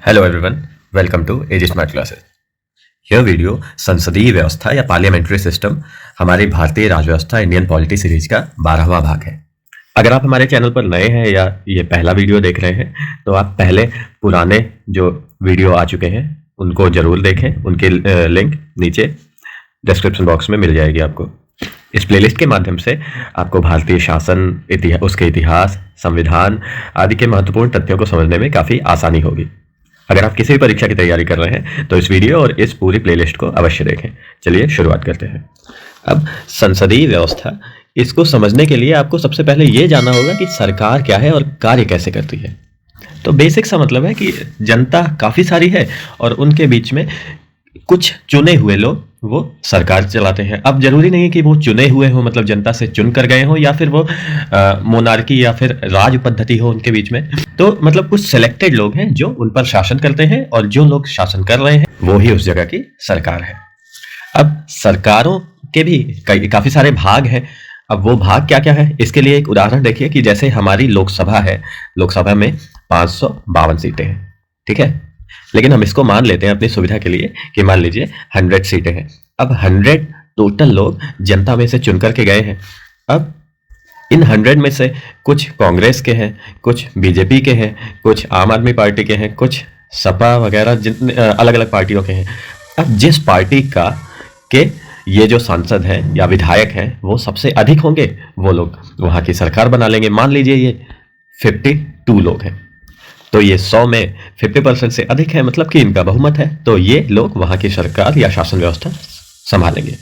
Hello everyone, welcome to AG smart classes. यह video संसदीय व्यवस्था या पार्लियामेंट्री सिस्टम हमारी भारतीय राजव्यवस्था इंडियन पॉलिटी सीरीज का 12वां भाग है। अगर आप हमारे चैनल पर नए हैं या ये पहला वीडियो देख रहे हैं तो आप पहले पुराने जो वीडियो आ चुके हैं उनको जरूर देखें। उनकी लिंक नीचे डिस्क्रिप्शन बॉक्स में मिल जाएगी आपको। इस प्लेलिस्ट के माध्यम से आपको भारतीय शासन, उसके इतिहास, संविधान आदि के महत्वपूर्ण तथ्यों को समझने में काफ़ी आसानी होगी। अगर आप किसी भी परीक्षा की तैयारी कर रहे हैं तो इस वीडियो और इस पूरी प्लेलिस्ट को अवश्य देखें। चलिए शुरुआत करते हैं। अब संसदीय व्यवस्था, इसको समझने के लिए आपको सबसे पहले ये जानना होगा कि सरकार क्या है और कार्य कैसे करती है। तो बेसिक सा मतलब है कि जनता काफ़ी सारी है और उनके बीच में कुछ चुने हुए लोग वो सरकार चलाते हैं। अब जरूरी नहीं है कि वो चुने हुए हो, मतलब जनता से चुन कर गए हो, या फिर वो मोनार्की या फिर राज पद्धति हो उनके बीच में। तो मतलब कुछ सिलेक्टेड लोग हैं जो उन पर शासन करते हैं और जो लोग शासन कर रहे हैं वो ही उस जगह की सरकार है। अब सरकारों के भी काफी सारे भाग हैं। अब वो भाग क्या क्या है, इसके लिए एक उदाहरण देखिए कि जैसे हमारी लोकसभा है, लोकसभा में 552 सीटें हैं, ठीक है। लेकिन हम इसको मान लेते हैं अपनी सुविधा के लिए कि मान लीजिए 100 सीटें हैं। अब 100 टोटल लोग जनता में से चुन करके गए हैं। अब इन 100 में से कुछ कांग्रेस के हैं, कुछ बीजेपी के हैं, कुछ आम आदमी पार्टी के हैं, कुछ सपा वगैरह, जितने अलग अलग पार्टियों के हैं। अब जिस पार्टी का के ये जो सांसद हैं या विधायक हैं वो सबसे अधिक होंगे, वो लोग वहाँ की सरकार बना लेंगे। मान लीजिए ये 52 लोग हैं, तो ये 100 में 50% से अधिक है, मतलब कि इनका बहुमत है, तो ये लोग वहाँ की सरकार या शासन व्यवस्था संभालेंगे।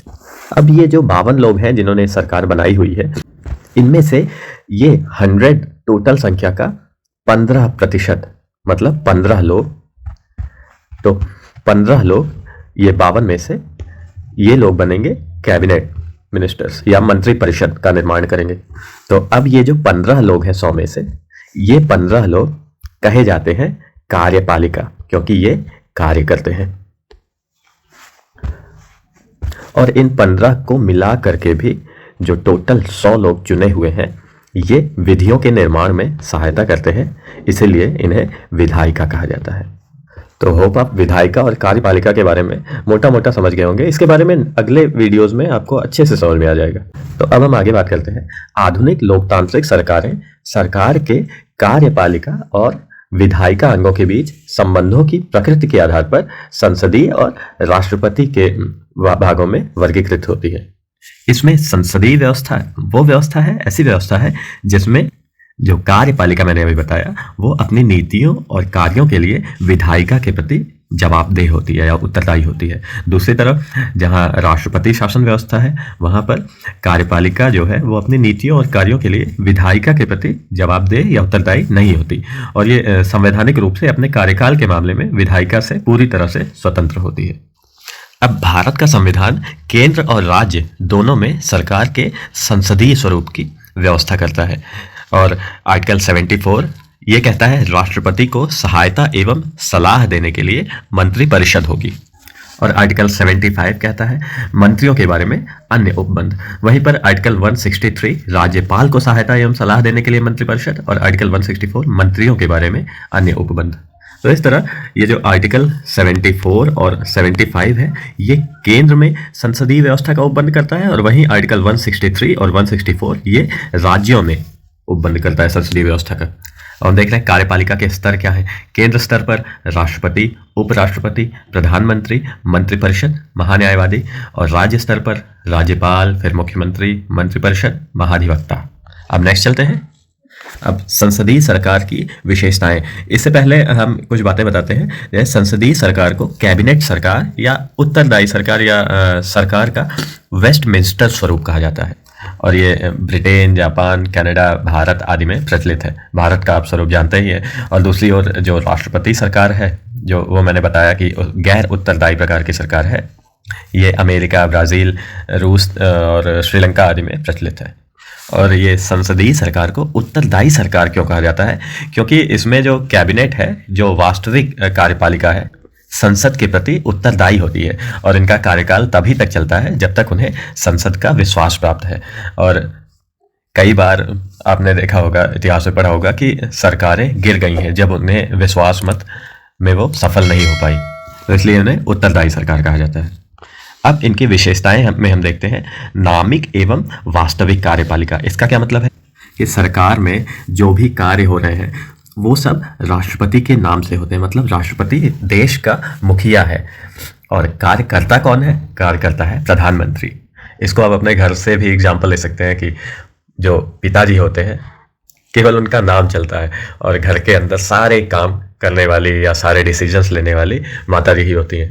अब ये जो 52 लोग हैं जिन्होंने सरकार बनाई हुई है, इनमें से ये 100 टोटल संख्या का 15%, मतलब 15 लोग, तो 15 लोग ये 52 में से ये लोग बनेंगे कैबिनेट मिनिस्टर्स या मंत्री परिषद का निर्माण करेंगे। तो अब ये जो 15 लोग हैं 100 में से, ये 15 लोग कहे जाते हैं कार्यपालिका, क्योंकि ये कार्य करते हैं। और इन 15 को मिला करके भी जो टोटल 100 लोग चुने हुए हैं, ये विधियों के निर्माण में सहायता करते हैं, इसीलिए इन्हें विधायिका कहा जाता है। तो होप आप विधायिका और कार्यपालिका के बारे में मोटा मोटा समझ गए होंगे। इसके बारे में अगले वीडियोस में आपको अच्छे से समझ में आ जाएगा। तो अब हम आगे बात करते हैं। आधुनिक लोकतांत्रिक सरकारें सरकार के कार्यपालिका और विधायिका अंगों के बीच संबंधों की प्रकृति के आधार पर संसदीय और राष्ट्रपति के भागों में वर्गीकृत होती है। इसमें संसदीय व्यवस्था वो व्यवस्था है, ऐसी व्यवस्था है जिसमें जो कार्यपालिका मैंने अभी बताया वो अपनी नीतियों और कार्यों के लिए विधायिका के प्रति जवाबदेह होती है या उत्तरदायी होती है। दूसरी तरफ जहां राष्ट्रपति शासन व्यवस्था है, वहां पर कार्यपालिका जो है वो अपनी नीतियों और कार्यों के लिए विधायिका के प्रति जवाबदेह या उत्तरदायी नहीं होती, और ये संवैधानिक रूप से अपने कार्यकाल के मामले में विधायिका से पूरी तरह से स्वतंत्र होती है। अब भारत का संविधान केंद्र और राज्य दोनों में सरकार के संसदीय स्वरूप की व्यवस्था करता है, और आर्टिकल 74 ये कहता है राष्ट्रपति को सहायता एवं सलाह देने के लिए मंत्री परिषद होगी, और आर्टिकल 75 कहता है मंत्रियों के बारे में अन्य उपबंध। वहीं पर आर्टिकल 163 राज्यपाल को सहायता एवं सलाह देने के लिए मंत्री परिषद, और आर्टिकल 164 मंत्रियों के बारे में अन्य उपबंध। तो इस तरह ये जो आर्टिकल 74 और 75 है ये केंद्र में संसदीय व्यवस्था का उपबंध करता है, और वहीं आर्टिकल 163 और 164 ये राज्यों में उपबंध करता है संसदीय व्यवस्था का। और देख रहे हैं कार्यपालिका के स्तर क्या है। केंद्र स्तर पर राष्ट्रपति, उपराष्ट्रपति, प्रधानमंत्री, मंत्रिपरिषद, महान्यायवादी, और राज्य स्तर पर राज्यपाल, फिर मुख्यमंत्री, मंत्रिपरिषद, महाधिवक्ता। अब नेक्स्ट चलते हैं। अब संसदीय सरकार की विशेषताएं, इससे पहले हम कुछ बातें बताते हैं। जैसे संसदीय सरकार को कैबिनेट सरकार या उत्तरदायी सरकार या सरकार का वेस्टमिंस्टर स्वरूप कहा जाता है, और ये ब्रिटेन, जापान, कनाडा, भारत आदि में प्रचलित है। भारत का आप स्वरूप जानते ही है। और दूसरी ओर जो राष्ट्रपति सरकार है, जो वो मैंने बताया कि गैर उत्तरदायी प्रकार की सरकार है, ये अमेरिका, ब्राज़ील, रूस और श्रीलंका आदि में प्रचलित है। और ये संसदीय सरकार को उत्तरदायी सरकार क्यों कहा जाता है, क्योंकि इसमें जो कैबिनेट है, जो वास्तविक कार्यपालिका है, संसद के प्रति उत्तरदायी होती है, और इनका कार्यकाल तभी तक चलता है जब तक उन्हें संसद का विश्वास प्राप्त है। और कई बार आपने देखा होगा, इतिहास में पढ़ा होगा कि सरकारें गिर गई हैं जब उन्हें विश्वास मत में वो सफल नहीं हो पाई, तो इसलिए इन्हें उत्तरदायी सरकार कहा जाता है। अब इनकी विशेषताएं में हम देखते हैं नामिक एवं वास्तविक कार्यपालिका। इसका क्या मतलब है कि सरकार में जो भी कार्य हो रहे हैं वो सब राष्ट्रपति के नाम से होते हैं, मतलब राष्ट्रपति देश का मुखिया है। और कार्यकर्ता कौन है? कार्यकर्ता है प्रधानमंत्री। इसको आप अपने घर से भी एग्जाम्पल ले सकते हैं कि जो पिताजी होते हैं केवल उनका नाम चलता है और घर के अंदर सारे काम करने वाली या सारे डिसीजंस लेने वाली माताजी ही होती हैं।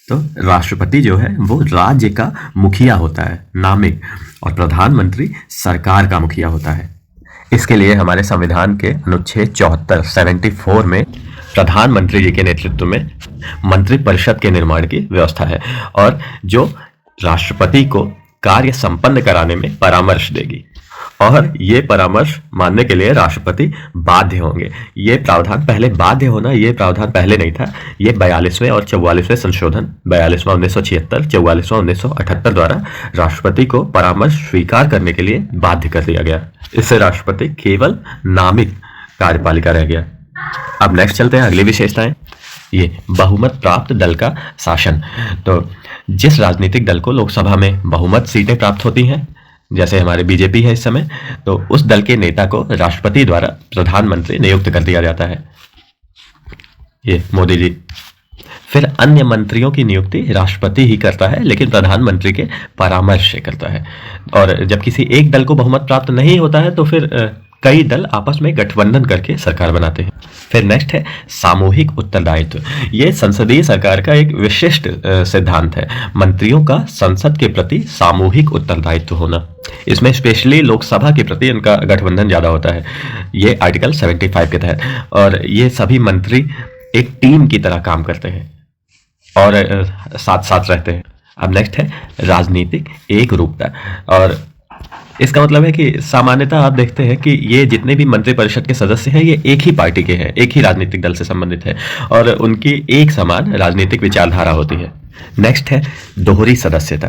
तो राष्ट्रपति जो है वो राज्य का मुखिया होता है, नामिक, और प्रधानमंत्री सरकार का मुखिया होता है। इसके लिए हमारे संविधान के अनुच्छेद 74 में प्रधानमंत्री जी के नेतृत्व में मंत्रिपरिषद के निर्माण की व्यवस्था है और जो राष्ट्रपति को कार्य संपन्न कराने में परामर्श देगी, और ये परामर्श मानने के लिए राष्ट्रपति बाध्य होंगे। ये प्रावधान पहले बाध्य होना, ये प्रावधान पहले नहीं था। ये 42वें और 44वें संशोधन, 42वां 1976, 44वां 1978 द्वारा राष्ट्रपति को परामर्श स्वीकार करने के लिए बाध्य कर दिया गया। इससे राष्ट्रपति केवल नामिक कार्यपालिका रह गया। अब नेक्स्ट चलते हैं अगली विशेषताएं। ये बहुमत प्राप्त दल का शासन। तो जिस राजनीतिक दल को लोकसभा में बहुमत सीटें प्राप्त होती हैं, जैसे हमारे बीजेपी है इस समय, तो उस दल के नेता को राष्ट्रपति द्वारा प्रधानमंत्री नियुक्त कर दिया जाता है, ये मोदी जी। फिर अन्य मंत्रियों की नियुक्ति राष्ट्रपति ही करता है, लेकिन प्रधानमंत्री के परामर्श से करता है। और जब किसी एक दल को बहुमत प्राप्त नहीं होता है तो फिर कई दल आपस में गठबंधन करके सरकार बनाते हैं। फिर नेक्स्ट है सामूहिक उत्तरदायित्व। ये संसदीय सरकार का एक विशिष्ट सिद्धांत है, मंत्रियों का संसद के प्रति सामूहिक उत्तरदायित्व होना। इसमें स्पेशली लोकसभा के प्रति इनका गठबंधन ज्यादा होता है, ये आर्टिकल 75 के तहत। और ये सभी मंत्री एक टीम की तरह काम करते हैं और साथ साथ रहते हैं। अब नेक्स्ट है राजनीतिक एक रूपता। और इसका मतलब है कि सामान्यतः आप देखते हैं कि ये जितने भी मंत्रिपरिषद के सदस्य हैं ये एक ही पार्टी के हैं, एक ही राजनीतिक दल से संबंधित है और उनकी एक समान राजनीतिक विचारधारा होती है। नेक्स्ट है दोहरी सदस्यता।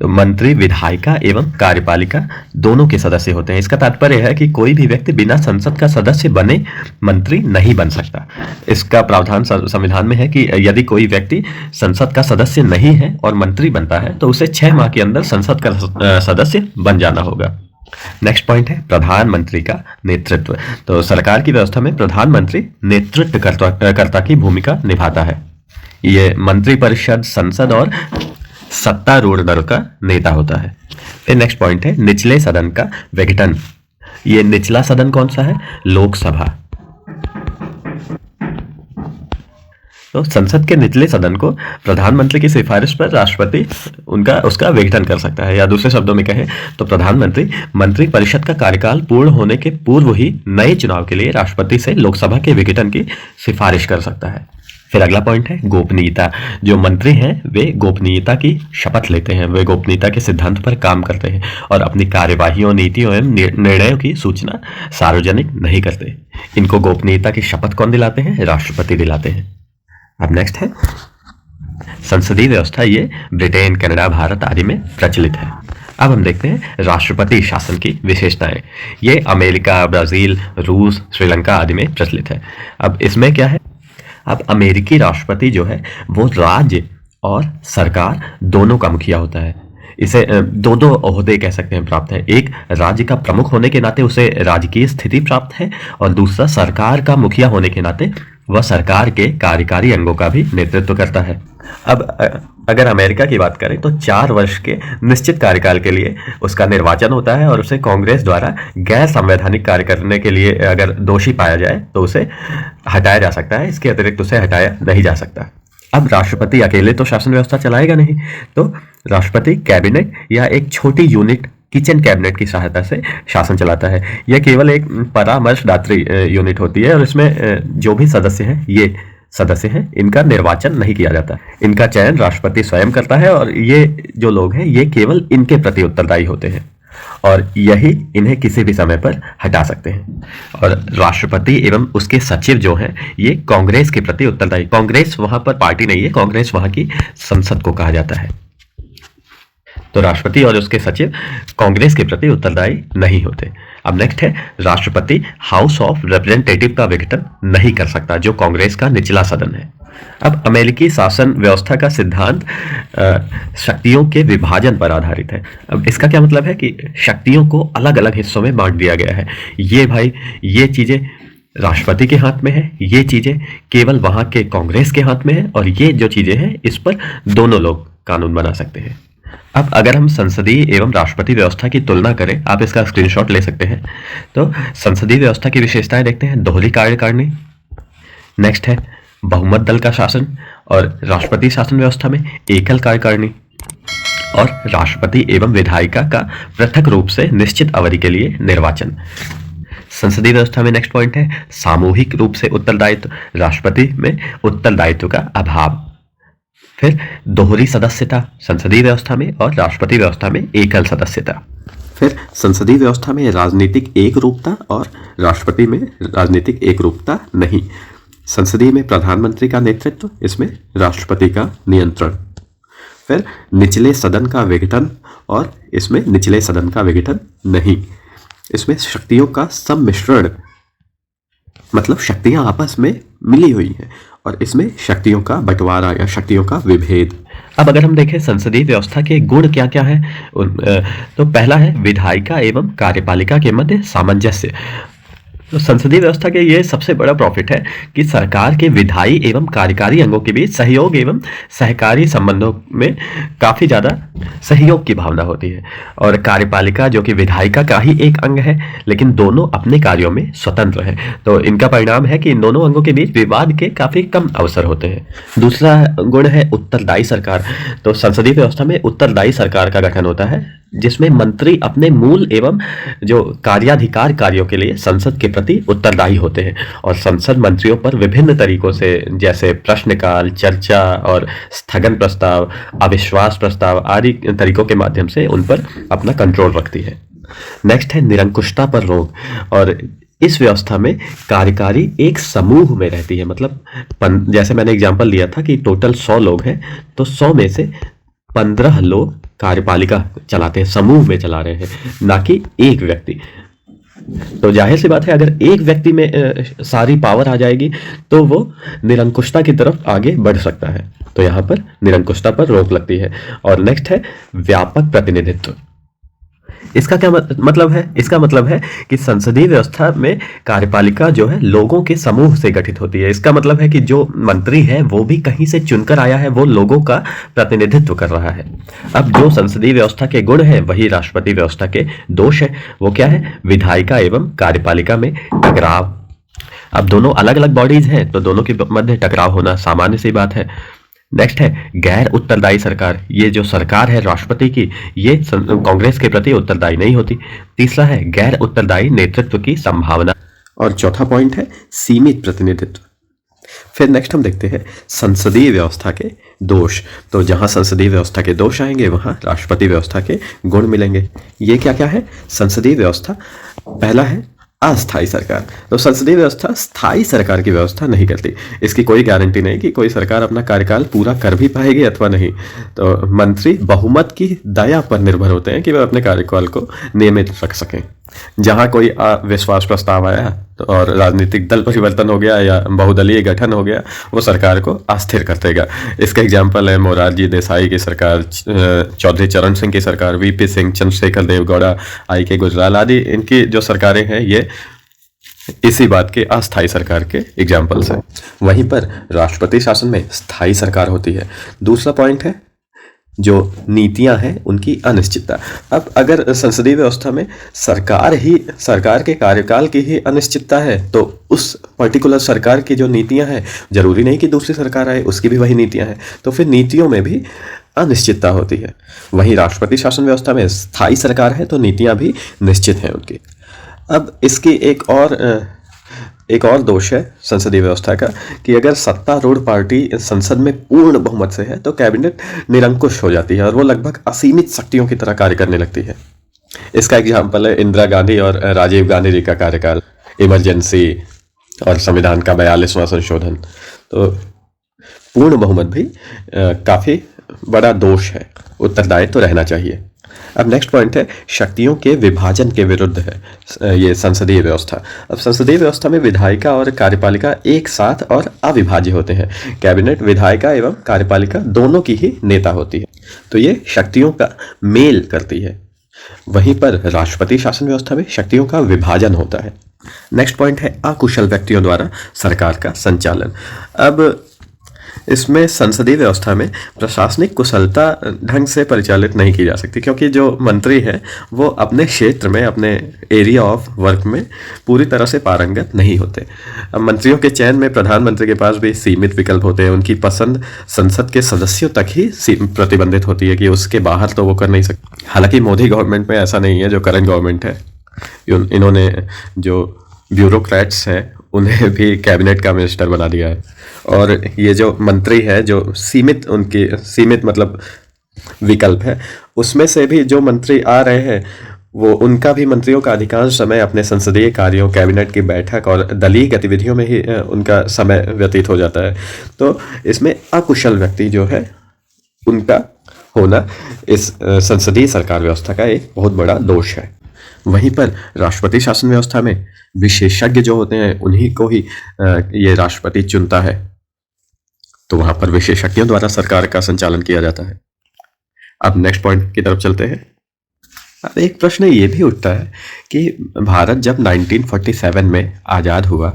तो मंत्री विधायिका एवं कार्यपालिका दोनों के सदस्य होते हैं। इसका तात्पर्य है कि कोई भी व्यक्ति बिना संसद का सदस्य बने मंत्री नहीं बन सकता। इसका प्रावधान संविधान में है कि यदि कोई व्यक्ति संसद का सदस्य नहीं है और मंत्री बनता है तो उसे 6 माह के अंदर संसद का सदस्य बन जाना होगा। नेक्स्ट पॉइंट है प्रधानमंत्री का नेतृत्व। तो सरकार की व्यवस्था में प्रधानमंत्री नेतृत्वकर्ता की भूमिका निभाता है। ये मंत्रिपरिषद, संसद और सत्तारूढ़ दल का नेता होता है। फिर नेक्स्ट पॉइंट है निचले सदन का विघटन। ये निचला सदन कौन सा है? लोकसभा। तो संसद के निचले सदन को प्रधानमंत्री की सिफारिश पर राष्ट्रपति उसका विघटन कर सकता है, या दूसरे शब्दों में कहें तो प्रधानमंत्री मंत्रिपरिषद का कार्यकाल पूर्ण होने के पूर्व ही नए चुनाव के लिए राष्ट्रपति से लोकसभा के विघटन की सिफारिश कर सकता है। फिर अगला पॉइंट है गोपनीयता। जो मंत्री हैं वे गोपनीयता की शपथ लेते हैं, वे गोपनीयता के सिद्धांत पर काम करते हैं और अपनी कार्यवाहियों, नीतियों एवं निर्णयों की सूचना सार्वजनिक नहीं करते। इनको गोपनीयता की शपथ कौन दिलाते हैं? राष्ट्रपति दिलाते हैं। अब नेक्स्ट है संसदीय व्यवस्था। ये ब्रिटेन, कनाडा, भारत आदि में प्रचलित है। अब हम देखते हैं राष्ट्रपति शासन की विशेषताएं। ये अमेरिका, ब्राजील, रूस, श्रीलंका आदि में प्रचलित है। अब इसमें क्या है? अब अमेरिकी राष्ट्रपति जो है वो राज्य और सरकार दोनों का मुखिया होता है। इसे दो ओहदे कह सकते हैं प्राप्त है। एक राज्य का प्रमुख होने के नाते उसे राजकीय स्थिति प्राप्त है और दूसरा सरकार का मुखिया होने के नाते वह सरकार के कार्यकारी अंगों का भी नेतृत्व करता है। अब अगर अमेरिका की बात करें तो 4 वर्ष के निश्चित कार्यकाल के लिए उसका निर्वाचन होता है और उसे कांग्रेस द्वारा गैर संवैधानिक कार्य करने के लिए अगर दोषी पाया जाए तो उसे हटाया जा सकता है। इसके अतिरिक्त उसे हटाया नहीं जा सकता। अब राष्ट्रपति अकेले तो शासन व्यवस्था चलाएगा नहीं, तो राष्ट्रपति कैबिनेट या एक छोटी यूनिट किचन कैबिनेट की सहायता से शासन चलाता है। यह केवल एक परामर्शदात्री यूनिट होती है और इसमें जो भी सदस्य हैं ये सदस्य हैं, इनका निर्वाचन नहीं किया जाता। इनका चयन राष्ट्रपति स्वयं करता है और ये जो लोग हैं ये केवल इनके प्रति उत्तरदायी होते हैं और यही इन्हें किसी भी समय पर हटा सकते हैं। और राष्ट्रपति एवं उसके सचिव जो हैं ये कांग्रेस के प्रति उत्तरदायी। कांग्रेस वहां पर पार्टी नहीं है, कांग्रेस वहां की संसद को कहा जाता है। तो राष्ट्रपति और उसके सचिव कांग्रेस के प्रति उत्तरदायी नहीं होते। अब नेक्स्ट है राष्ट्रपति हाउस ऑफ रिप्रेजेंटेटिव का विघटन नहीं कर सकता, जो कांग्रेस का निचला सदन है। अब अमेरिकी शासन व्यवस्था का सिद्धांत शक्तियों के विभाजन पर आधारित है। अब इसका क्या मतलब है कि शक्तियों को अलग अलग हिस्सों में बांट दिया गया है। ये भाई ये चीजें राष्ट्रपति के हाथ में है, ये चीजें केवल वहां के कांग्रेस के हाथ में है, और ये जो चीजें हैं इस पर दोनों लोग कानून बना सकते हैं। अब अगर हम संसदीय एवं राष्ट्रपति व्यवस्था की तुलना करें, आप इसका स्क्रीनशॉट ले सकते हैं। तो संसदीय व्यवस्था की विशेषताएं देखते हैं। दोहरी कार्यकारिणी, नेक्स्ट है बहुमत दल का शासन, और राष्ट्रपति शासन व्यवस्था में एकल कार्यकारिणी, और राष्ट्रपति एवं विधायिका का पृथक रूप से निश्चित अवधि के लिए निर्वाचन। संसदीय व्यवस्था में नेक्स्ट पॉइंट है सामूहिक रूप से उत्तरदायित्व, राष्ट्रपति में उत्तरदायित्व का अभाव। फिर दोहरी सदस्यता संसदीय व्यवस्था में, और राष्ट्रपति व्यवस्था में एकल सदस्यता। फिर संसदीय व्यवस्था में राजनीतिक एक रूपता, और राष्ट्रपति में राजनीतिक एक रूपता नहीं। संसदीय में प्रधानमंत्री का नेतृत्व, इसमें राष्ट्रपति का नियंत्रण। फिर निचले सदन का विघटन, और इसमें निचले सदन का विघटन नहीं। इसमें शक्तियों का सम्मिश्रण, मतलब शक्तियां आपस में मिली हुई हैं, और इसमें शक्तियों का बंटवारा या शक्तियों का विभेद। अब अगर हम देखें संसदीय व्यवस्था के गुण क्या क्या है, तो पहला है विधायिका एवं कार्यपालिका के मध्य सामंजस्य। तो संसदीय व्यवस्था के ये सबसे बड़ा प्रॉफिट है कि सरकार के विधायी एवं कार्यकारी अंगों के बीच सहयोग एवं सहकारी संबंधों में काफ़ी ज़्यादा सहयोग की भावना होती है, और कार्यपालिका जो कि विधायिका का ही एक अंग है, लेकिन दोनों अपने कार्यों में स्वतंत्र हैं। तो इनका परिणाम है कि इन दोनों अंगों के बीच विवाद के काफ़ी कम अवसर होते हैं। दूसरा गुण है उत्तरदायी सरकार। तो संसदीय व्यवस्था में उत्तरदायी सरकार का गठन होता है, जिसमें मंत्री अपने मूल एवं जो कार्याधिकार कार्यों के लिए संसद के प्रति उत्तरदायी होते हैं, और संसद मंत्रियों पर विभिन्न तरीकों से, जैसे प्रश्नकाल, चर्चा और स्थगन प्रस्ताव, अविश्वास प्रस्ताव आदि तरीकों के माध्यम से उन पर अपना कंट्रोल रखती है। नेक्स्ट है निरंकुशता पर रोक, और इस व्यवस्था में कार्यकारी एक समूह में रहती है। मतलब जैसे मैंने एग्जांपल लिया था कि टोटल 100 लोग हैं, तो 100 में से 15 लोग कार्यपालिका चलाते हैं, समूह में चला रहे हैं, ना कि एक व्यक्ति। तो जाहिर सी बात है अगर एक व्यक्ति में सारी पावर आ जाएगी तो वो निरंकुशता की तरफ आगे बढ़ सकता है। तो यहाँ पर निरंकुशता पर रोक लगती है। और नेक्स्ट है व्यापक प्रतिनिधित्व। इसका क्या मतलब है? इसका मतलब है कि संसदीय व्यवस्था में कार्यपालिका जो है लोगों के समूह से गठित होती है। इसका मतलब है कि जो मंत्री है वो भी कहीं से चुनकर आया है, वो लोगों का प्रतिनिधित्व कर रहा है। अब जो संसदीय व्यवस्था के गुण है वही राष्ट्रपति व्यवस्था के दोष है। वो क्या है? विधायिका एवं कार्यपालिका में टकराव। अब दोनों अलग अलग बॉडीज हैं तो दोनों के मध्य टकराव होना सामान्य सी बात है। नेक्स्ट है गैर उत्तरदायी सरकार। ये जो सरकार है राष्ट्रपति की, ये कांग्रेस के प्रति उत्तरदायी नहीं होती। तीसरा है गैर उत्तरदायी नेतृत्व की संभावना। और चौथा पॉइंट है सीमित प्रतिनिधित्व। फिर नेक्स्ट हम देखते हैं संसदीय व्यवस्था के दोष। तो जहां संसदीय व्यवस्था के दोष आएंगे वहां राष्ट्रपति व्यवस्था के गुण मिलेंगे। ये क्या क्या है? संसदीय व्यवस्था, पहला है अस्थायी सरकार। तो संसदीय व्यवस्था स्थायी सरकार की व्यवस्था नहीं करती। इसकी कोई गारंटी नहीं कि कोई सरकार अपना कार्यकाल पूरा कर भी पाएगी अथवा नहीं। तो मंत्री बहुमत की दया पर निर्भर होते हैं कि वे अपने कार्यकाल को नियमित रख सकें। जहां कोई अविश्वास प्रस्ताव आया तो और राजनीतिक दल परिवर्तन हो गया या बहुदलीय गठन हो गया, वो सरकार को अस्थिर कर देगा। इसका एग्जाम्पल है मोरारजी देसाई की सरकार, चौधरी चरण सिंह की सरकार, वीपी सिंह, चंद्रशेखर देवगौड़ा, आई.के. गुजराल आदि इनकी जो सरकारें हैं ये इसी बात के अस्थायी सरकार के एग्जाम्पल्स हैं। वहीं पर राष्ट्रपति शासन में स्थायी सरकार होती है। दूसरा पॉइंट है जो नीतियां हैं उनकी अनिश्चितता। अब अगर संसदीय व्यवस्था में सरकार के कार्यकाल की ही अनिश्चितता है तो उस पर्टिकुलर सरकार की जो नीतियां हैं, जरूरी नहीं कि दूसरी सरकार आए उसकी भी वही नीतियां हैं, तो फिर नीतियों में भी अनिश्चितता होती है। वहीं राष्ट्रपति शासन व्यवस्था में स्थायी सरकार है तो नीतियां भी निश्चित हैं उनकी। अब इसकी एक और दोष है संसदीय व्यवस्था का कि अगर सत्तारूढ़ पार्टी संसद में पूर्ण बहुमत से है तो कैबिनेट निरंकुश हो जाती है और वो लगभग असीमित शक्तियों की तरह कार्य करने लगती है। इसका एग्जाम्पल है इंदिरा गांधी और राजीव गांधी जी का कार्यकाल, इमरजेंसी और संविधान का 42वां संशोधन। तो पूर्ण बहुमत भी काफ़ी बड़ा दोष है, उत्तरदायित्व तो रहना चाहिए। अब नेक्स्ट पॉइंट है शक्तियों के विभाजन के विरुद्ध है ये संसदीय व्यवस्था। अब संसदीय व्यवस्था में विधायिका और कार्यपालिका एक साथ और अविभाज्य होते हैं। कैबिनेट विधायिका एवं कार्यपालिका दोनों की ही नेता होती है, तो ये शक्तियों का मेल करती है। वहीं पर राष्ट्रपति शासन व्यवस्था में शक्तियों का विभाजन होता है। नेक्स्ट पॉइंट है अकुशल व्यक्तियों द्वारा सरकार का संचालन। अब इसमें संसदीय व्यवस्था में प्रशासनिक कुशलता ढंग से परिचालित नहीं की जा सकती, क्योंकि जो मंत्री है वो अपने क्षेत्र में, अपने एरिया ऑफ वर्क में पूरी तरह से पारंगत नहीं होते। अब मंत्रियों के चयन में प्रधानमंत्री के पास भी सीमित विकल्प होते हैं। उनकी पसंद संसद के सदस्यों तक ही प्रतिबंधित होती है कि उसके बाहर तो वो कर नहीं सकते। हालांकि मोदी गवर्नमेंट में ऐसा नहीं है। जो करंट गवर्नमेंट है, इन्होंने जो ब्यूरोक्रेट्स हैं उन्हें भी कैबिनेट का मिनिस्टर बना दिया है। और ये जो मंत्री है, जो सीमित मतलब विकल्प है, उसमें से भी जो मंत्री आ रहे हैं वो उनका भी मंत्रियों का अधिकांश समय अपने संसदीय कार्यों, कैबिनेट की बैठक और दलीय गतिविधियों में ही उनका समय व्यतीत हो जाता है। तो इसमें अकुशल व्यक्ति जो है उनका होना इस संसदीय सरकार व्यवस्था का एक बहुत बड़ा दोष है। वहीं पर राष्ट्रपति शासन व्यवस्था में विशेषज्ञ जो होते हैं उन्हीं को ही ये राष्ट्रपति चुनता है, तो वहां पर विशेषज्ञों द्वारा सरकार का संचालन किया जाता है। अब नेक्स्ट पॉइंट की तरफ चलते हैं। अब एक प्रश्न ये भी उठता है कि भारत जब 1947 में आज़ाद हुआ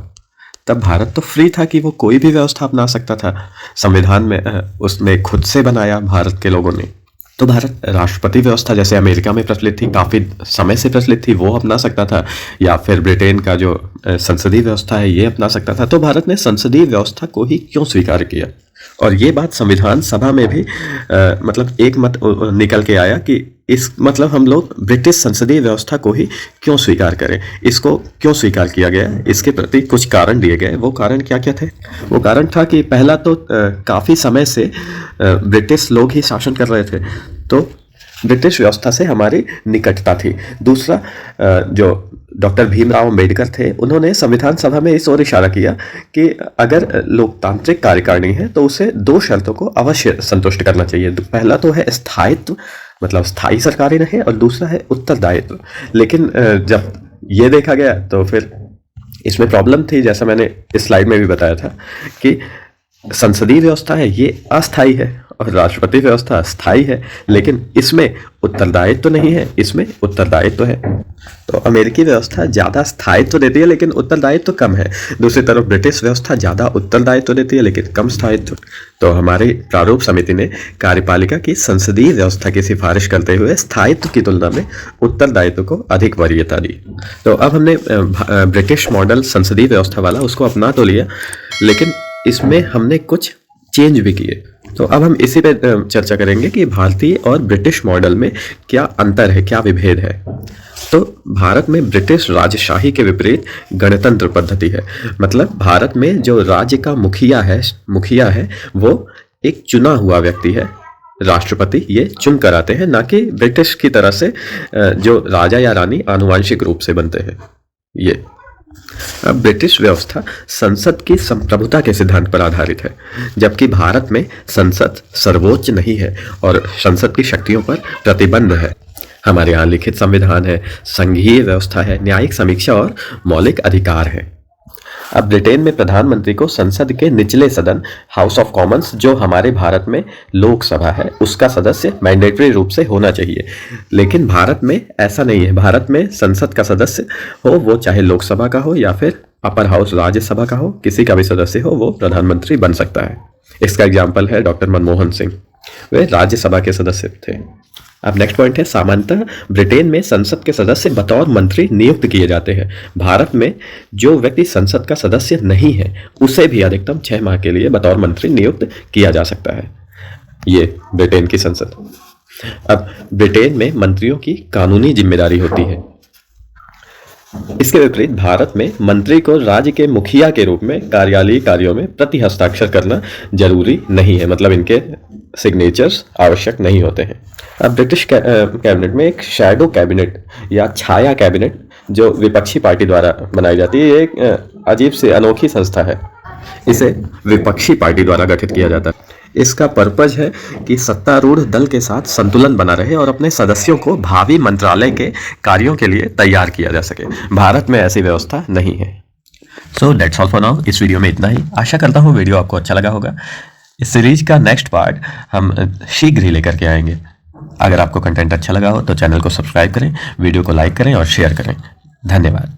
तब भारत तो फ्री था कि वो कोई भी व्यवस्था अपना सकता था। संविधान में उसने खुद से बनाया भारत के लोगों ने। तो भारत राष्ट्रपति व्यवस्था जैसे अमेरिका में प्रचलित थी, काफ़ी समय से प्रचलित थी, वो अपना सकता था, या फिर ब्रिटेन का जो संसदीय व्यवस्था है ये अपना सकता था। तो भारत ने संसदीय व्यवस्था को ही क्यों स्वीकार किया? और ये बात संविधान सभा में भी मतलब एक मत निकल के आया कि इस मतलब हम लोग ब्रिटिश संसदीय व्यवस्था को ही क्यों स्वीकार करें, इसको क्यों स्वीकार किया गया। इसके प्रति कुछ कारण दिए गए। वो कारण क्या क्या थे? वो कारण था कि पहला तो काफ़ी समय से ब्रिटिश लोग ही शासन कर रहे थे, तो ब्रिटिश व्यवस्था से हमारी निकटता थी। दूसरा, जो डॉक्टर भीमराव अंबेडकर थे उन्होंने संविधान सभा में इस ओर इशारा किया कि अगर लोकतांत्रिक कार्यकारिणी है तो उसे दो शर्तों को अवश्य संतुष्ट करना चाहिए। पहला तो है स्थायित्व, मतलब स्थायी सरकारें रहे, और दूसरा है उत्तरदायित्व। लेकिन जब ये देखा गया तो फिर इसमें प्रॉब्लम थी, जैसा मैंने इस स्लाइड में भी बताया था कि संसदीय व्यवस्था है ये अस्थायी है और राष्ट्रपति व्यवस्था स्थायी है, लेकिन इसमें उत्तरदायित्व तो नहीं है, इसमें उत्तरदायित्व तो है। तो अमेरिकी व्यवस्था ज़्यादा स्थायित्व तो देती है लेकिन उत्तरदायित्व तो कम है। दूसरी तरफ ब्रिटिश व्यवस्था ज़्यादा उत्तरदायित्व तो देती है लेकिन कम स्थायित्व। तो हमारी प्रारूप समिति ने कार्यपालिका की संसदीय व्यवस्था की सिफारिश करते हुए स्थायित्व की तुलना में उत्तरदायित्व को अधिक वरीयता दी। तो अब हमने ब्रिटिश मॉडल संसदीय व्यवस्था वाला उसको अपना तो लिया, लेकिन इसमें हमने कुछ चेंज भी किए। तो अब हम इसी पे चर्चा करेंगे कि भारतीय और ब्रिटिश मॉडल में क्या अंतर है, क्या विभेद है। तो भारत में ब्रिटिश राजशाही के विपरीत गणतंत्र पद्धति है। मतलब भारत में जो राज्य का मुखिया है वो एक चुना हुआ व्यक्ति है, राष्ट्रपति ये चुन कर आते हैं, ना कि ब्रिटिश की तरह से जो राजा या रानी आनुवांशिक रूप से बनते हैं। ये अब ब्रिटिश व्यवस्था संसद की संप्रभुता के सिद्धांत पर आधारित है, जबकि भारत में संसद सर्वोच्च नहीं है और संसद की शक्तियों पर प्रतिबंध है। हमारे यहाँ लिखित संविधान है, संघीय व्यवस्था है, न्यायिक समीक्षा और मौलिक अधिकार है। अब ब्रिटेन में प्रधानमंत्री को संसद के निचले सदन हाउस ऑफ कॉमन्स, जो हमारे भारत में लोकसभा है, उसका सदस्य मैंडेटरी रूप से होना चाहिए। लेकिन भारत में ऐसा नहीं है। भारत में संसद का सदस्य हो वो चाहे लोकसभा का हो या फिर अपर हाउस राज्यसभा का हो, किसी का भी सदस्य हो वो प्रधानमंत्री बन सकता है। इसका एग्जाम्पल है डॉक्टर मनमोहन सिंह, वे राज्यसभा के सदस्य थे। अब नेक्स्ट पॉइंट है सामान्यतः ब्रिटेन में संसद के सदस्य बतौर मंत्री नियुक्त किए जाते हैं। भारत में जो व्यक्ति संसद का सदस्य नहीं है उसे भी अधिकतम 6 माह के लिए बतौर मंत्री नियुक्त किया जा सकता है। ये ब्रिटेन की संसद। अब ब्रिटेन में मंत्रियों की कानूनी जिम्मेदारी होती है। इसके विपरीत भारत में मंत्री को राज्य के मुखिया के रूप में कार्यालयीय कार्यों में प्रति हस्ताक्षर करना जरूरी नहीं है, मतलब इनके सिग्नेचर्स आवश्यक नहीं होते हैं। अब ब्रिटिश कैबिनेट में एक शैडो कैबिनेट या छाया कैबिनेट जो विपक्षी पार्टी द्वारा बनाई जाती है, ये एक अजीब सी अनोखी संस्था है। इसे विपक्षी पार्टी द्वारा गठित किया जाता है। इसका पर्पज है कि सत्तारूढ़ दल के साथ संतुलन बना रहे और अपने सदस्यों को भावी मंत्रालय के कार्यों के लिए तैयार किया जा सके। भारत में ऐसी व्यवस्था नहीं है। So that's all for now. इस वीडियो में इतना ही। आशा करता हूँ वीडियो आपको अच्छा लगा होगा। इस सीरीज का नेक्स्ट पार्ट हम शीघ्र ही लेकर के आएंगे। अगर आपको कंटेंट अच्छा लगा हो तो चैनल को सब्सक्राइब करें, वीडियो को लाइक करें और शेयर करें। धन्यवाद।